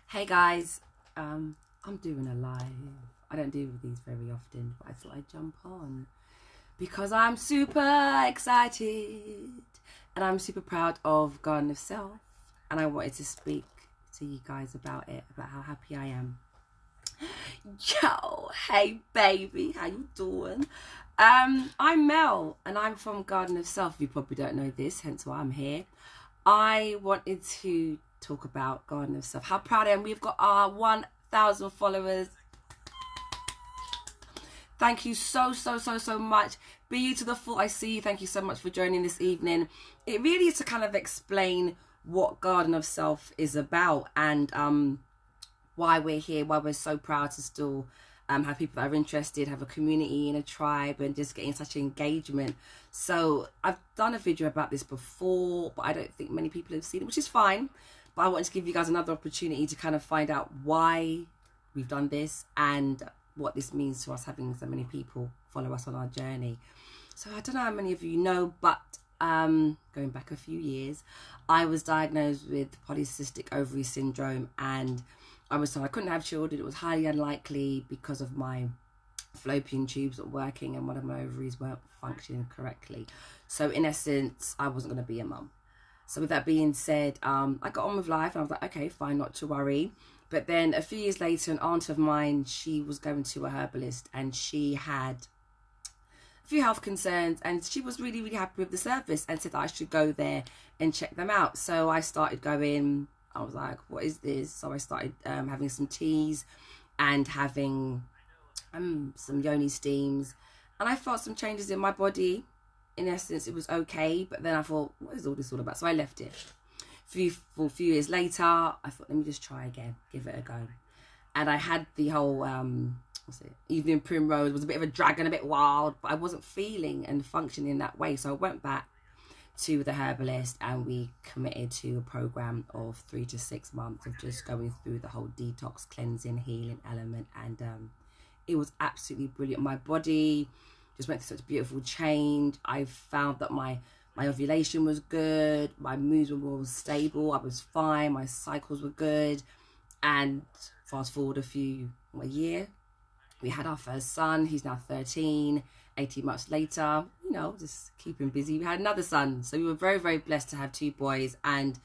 Hey guys, I'm doing a live. I don't do these very often, but I thought I'd jump on because I'm super excited and I'm super proud of Garden of Self, and I wanted to speak to you guys about it, about how happy I am. Yo, hey baby, how you doing? I'm Mel and I'm from Garden of Self. You probably don't know this, hence why I'm here. I wanted to talk about Garden of Self, how proud I am. We've got our 1,000 followers. Thank you so much. Be you to the full, I see you. Thank you so much for joining this evening. It really is to kind of explain what Garden of Self is about, and why we're here, why we're so proud to still have people that are interested, have a community and a tribe, and just getting such engagement. So I've done a video about this before, but I don't think many people have seen it, which is fine. But I wanted to give you guys another opportunity to kind of find out why we've done this and what this means to us, having so many people follow us on our journey. So I don't know how many of you know, but going back a few years, I was diagnosed with polycystic ovary syndrome, and I was told I couldn't have children. It was highly unlikely because of my fallopian tubes not working and one of my ovaries weren't functioning correctly. So in essence, I wasn't going to be a mum. So with that being said, I got on with life and I was like, okay, fine, not to worry. But then a few years later, an aunt of mine, she was going to a herbalist and she had a few health concerns, and she was really happy with the service and said that I should go there and check them out. So I started going. I was like, what is this? So I started having some teas and having some Yoni steams, and I felt some changes in my body. In essence, it was okay, but then I thought, what is all this all about? So I left it. For a few years later, I thought, let me just try again, give it a go. And I had the whole evening primrose. It was a bit of a dragon, a bit wild, but I wasn't feeling and functioning in that way. So I went back to the herbalist and we committed to a program of 3 to 6 months of just going through the whole detox, cleansing, healing element, and it was absolutely brilliant. My body just went through such a beautiful change. I found that my ovulation was good, my moods were more stable, I was fine, my cycles were good. And fast forward a year, we had our first son. He's now 13. 18 months later, just keeping busy, we had another son. So we were very blessed to have 2 boys, and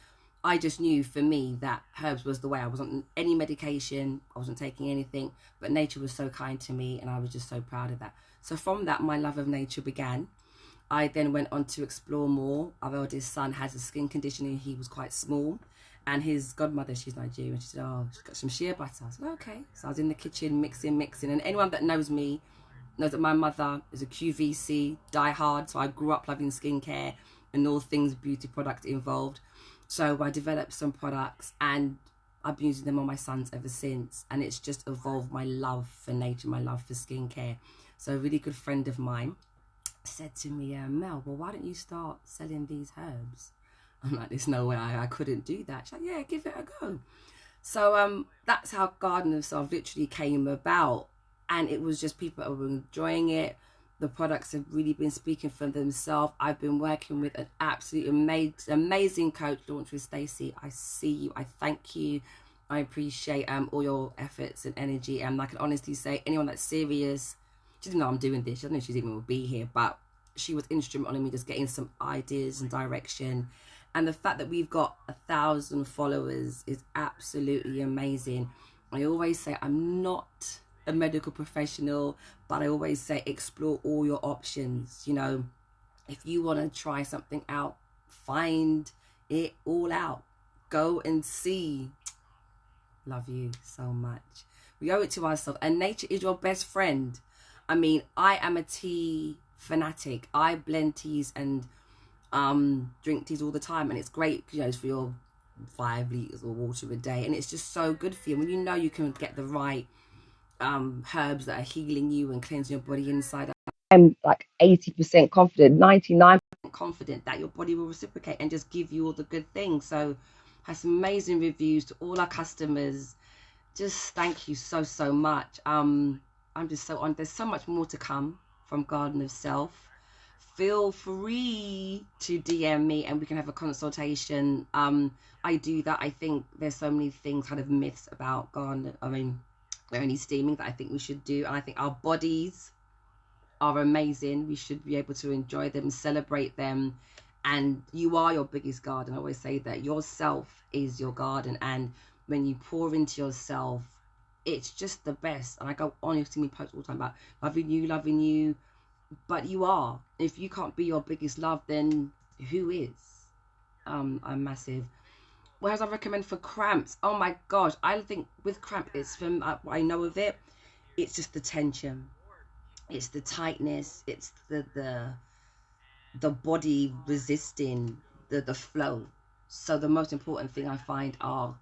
I just knew for me that herbs was the way. I wasn't on any medication, I wasn't taking anything, but nature was so kind to me, and I was just so proud of that. So from that, my love of nature began. I then went on to explore more. Our eldest son has a skin condition and he was quite small, and his godmother, she's Nigerian, she said, oh, she's got some shea butter. I said, okay. So I was in the kitchen mixing, and anyone that knows me knows that my mother is a QVC diehard, so I grew up loving skincare and all things beauty product involved. So I developed some products and I've been using them on my sons ever since, and it's just evolved my love for nature, my love for skincare. So a really good friend of mine said to me, Mel, well, why don't you start selling these herbs? I'm like, there's no way I couldn't do that. She's like, yeah, give it a go. So that's how Garden of Self literally came about. And it was just people who were enjoying it. The products have really been speaking for themselves. I've been working with an absolutely amazing coach, launched with Stacey. I see you. I thank you. I appreciate all your efforts and energy. And I can honestly say, anyone that's serious, she didn't know I'm doing this. She doesn't know she's even will be here, but she was instrumental in me just getting some ideas and direction. And the fact that we've got 1,000 followers is absolutely amazing. I always say I'm not a medical professional, but I always say explore all your options. If you want to try something out, find it all out, go and see. Love you so much. We owe it to ourselves, and nature is your best friend. I mean, I am a tea fanatic. I blend teas and drink teas all the time, and it's great, it's for your 5 liters of water a day, and it's just so good for you when you can get the right herbs that are healing you and cleansing your body inside out. I'm like 80% confident, 99% confident that your body will reciprocate and just give you all the good things. So has some amazing reviews to all our customers. Just thank you so much. I'm just so on. There's so much more to come from Garden of Self. feel free to DM me and we can have a consultation. I do that. I think there's so many things, kind of myths about garden. I mean, only steaming that I think we should do. And I think our bodies are amazing. We should be able to enjoy them, celebrate them. And you are your biggest garden. I always say that yourself is your garden. And when you pour into yourself, it's just the best. And I go on, you see me post all the time about loving you. But you are. If you can't be your biggest love, then who is? I'm massive. Whereas I recommend for cramps, oh my gosh, I think with cramp, it's from what I know of it, it's just the tension, it's the tightness, it's the body resisting the flow. So the most important thing I find are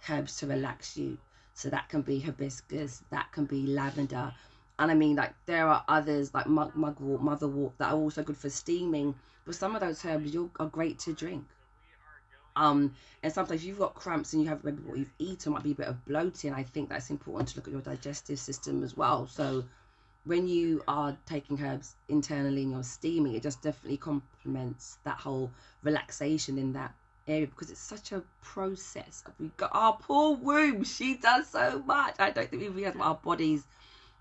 herbs to relax you. So that can be hibiscus, that can be lavender. And I mean, like, there are others like mugwort, motherwort that are also good for steaming. But some of those herbs are great to drink. And sometimes you've got cramps and you have maybe what you've eaten might be a bit of bloating. I think that's important to look at your digestive system as well. So when you are taking herbs internally and you're steaming, it just definitely complements that whole relaxation in that area, because it's such a process. We've got our poor womb, she does so much. I don't think we realize what our bodies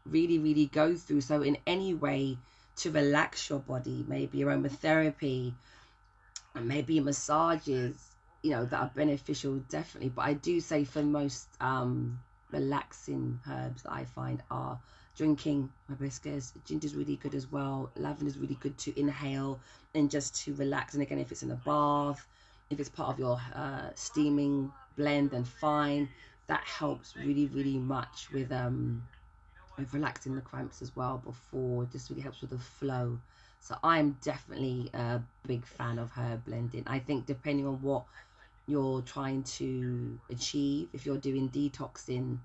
really go through. So in any way to relax your body, maybe aromatherapy and maybe massages, you know, that are beneficial, definitely. But I do say for most relaxing herbs that I find are drinking hibiscus. Ginger's really good as well. Lavender's really good to inhale and just to relax. And again, if it's in a bath, if it's part of your steaming blend, then fine. That helps really much with relaxing the cramps as well. Before, just really helps with the flow. So I'm definitely a big fan of herb blending. I think depending on what you're trying to achieve, if you're doing detoxing,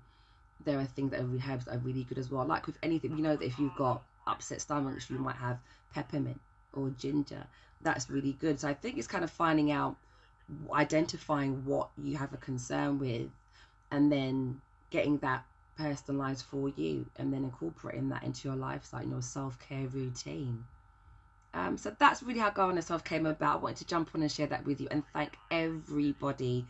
there are things that are herbs that are really good as well. Like with anything, you know, that if you've got upset stomachs, you might have peppermint or ginger. That's really good. So I think it's kind of finding out, identifying what you have a concern with, and then getting that personalized for you, and then incorporating that into your lifestyle and your self-care routine. So that's really how Garden Self came about. I wanted to jump on and share that with you, and thank everybody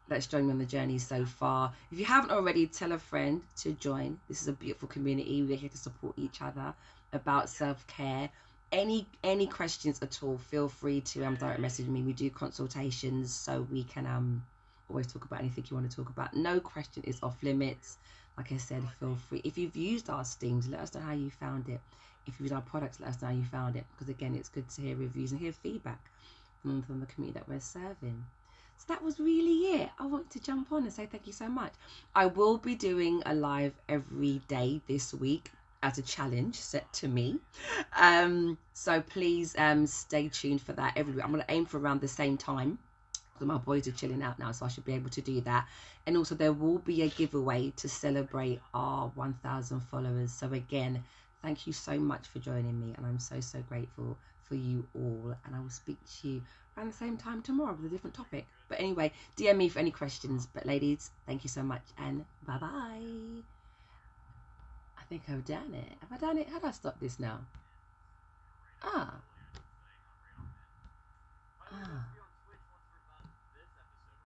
that's joined me on the journey so far. If you haven't already, tell a friend to join. This is a beautiful community. We're here to support each other about self-care. Any questions at all, feel free to direct message me. We do consultations, so we can always talk about anything you want to talk about. No question is off limits. Like I said, feel free. If you've used our steams, let us know how you found it. If you've used our products, let us know how you found it, because again, it's good to hear reviews and hear feedback from the community that we're serving. So that was really it. I want to jump on and say thank you so much. I will be doing a live every day this week as a challenge set to me. So please stay tuned for that every week. I'm going to aim for around the same time, because my boys are chilling out now, so I should be able to do that. And also there will be a giveaway to celebrate our 1,000 followers. So again, thank you so much for joining me, and I'm so grateful for you all. And I will speak to you around the same time tomorrow with a different topic. But anyway, DM me for any questions. But ladies, thank you so much, and bye bye. I think I've done it. Have I done it? How do I stop this now? Ah.